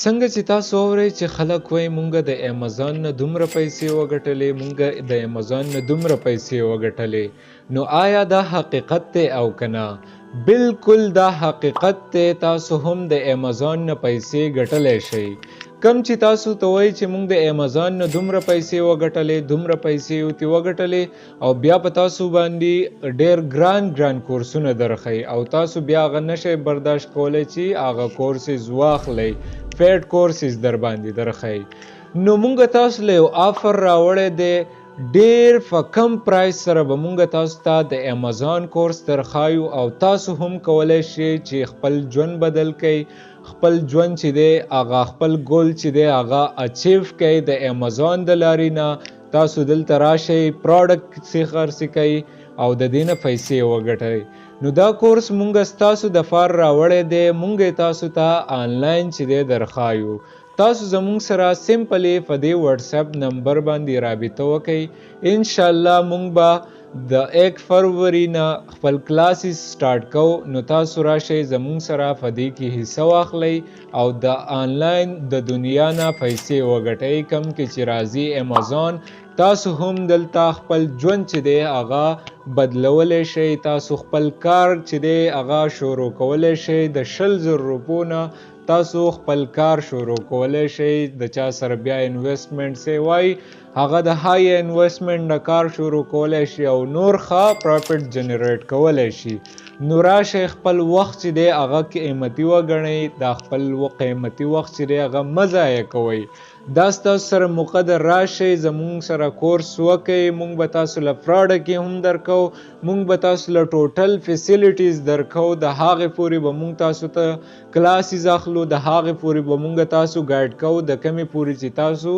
څنګه چې تاسو اورئ چې خلک وایي مونږ د امازون نه دومره پیسې وګټلې، مونږ د امازون نه دومره پیسې وګټلې، نو آیا دا حقیقت دی او که نه؟ بالکل دا حقیقت دی، تاسو هم د امازون نه پیسې ګټلی شئ. کم چې تاسو ته وایي چې مونږ د امازون نه دومره پیسې وګټلې، دومره پیسې ورته وګټلې، او بیا په تاسو باندې ډېر ګران کورسونه درښیي او تاسو بیا هغه نشئ برداشت کولی چې هغه کورسز واخلئ، پیډ کورسز در باندې درښیي. نو مونږ تاسو له یو آفر راوړی دی، ډېر په کم پرایس سره به مونږ تاسو ته د امازون کورس درښایو او تاسو هم کولی شئ چې خپل ژوند بدل کړئ، خپل ژوند چې دی هغه خپل ګول چې دی هغه اچیو کړئ د امازون د لارې نه. تاسو دلته راشئ، پروډکټ خرڅ کړئ او د دې نه پیسې وګټئ. نو دا کورس مونږ ستاسو د فار راوړی دی، مونږ تاسو ته آنلاین چې دی درښایو. تاسو زمونږ سره سمپلی په دې واتساپ نمبر باندې رابطه وکئ. انشاءالله مونږ به د 1 فروری نه خپل کلاسز سٹارټ کوو. نو تاسو راشئ زمونږ سره په دې کې حصه واخلئ او د آنلاین د دنیا نه پیسې وګټئ. کم کې چې راځي امازون، تاسو هم دلته خپل ژوند چې دی هغه بدلولی شئ، تاسو خپل کار چې دی هغه شروع کولی شئ. د 20,000 روپو نه تاسو خپل کار شروع کولی شئ. د چا سره بیا انویسټمنټ سی وای، هغه د های انویسټمنټ نه کار شروع کولی شي او نور ښه پروفیټ جنریټ کولی شي. نو راشئ خپل وخت چې دی هغه قیمتي وګڼئ، دا خپل قیمتي وخت چې دی هغه مه ضایع کوئ. دا ستاسو سره موقع ده، راشئ زمونږ سره کورس وکئ. مونږ به تاسو له پروډکټ هم درکو، مونږ به تاسو له ټوټل فیسیلیټیز درکو، د هغې پورې به مونږ تاسو ته کلاسز اخلو، د هغې پورې به مونږ تاسو ګایډ کوو، د کمې پورې چې تاسو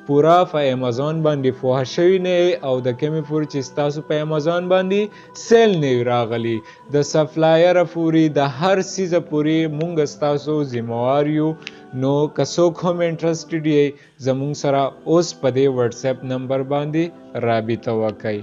پورا په امازون باندې پوه شوي نه او د کمې پورې چې ستاسو په امازون باندې سیل نه راغلی، د سپلایره پورې د هر څیزه پورې مونږ ستاسو ذموار یو. نو که څوک هم انټرسټډ یې زمونږ سره اوس په دې واتساپ نمبر باندې رابطه وکئ.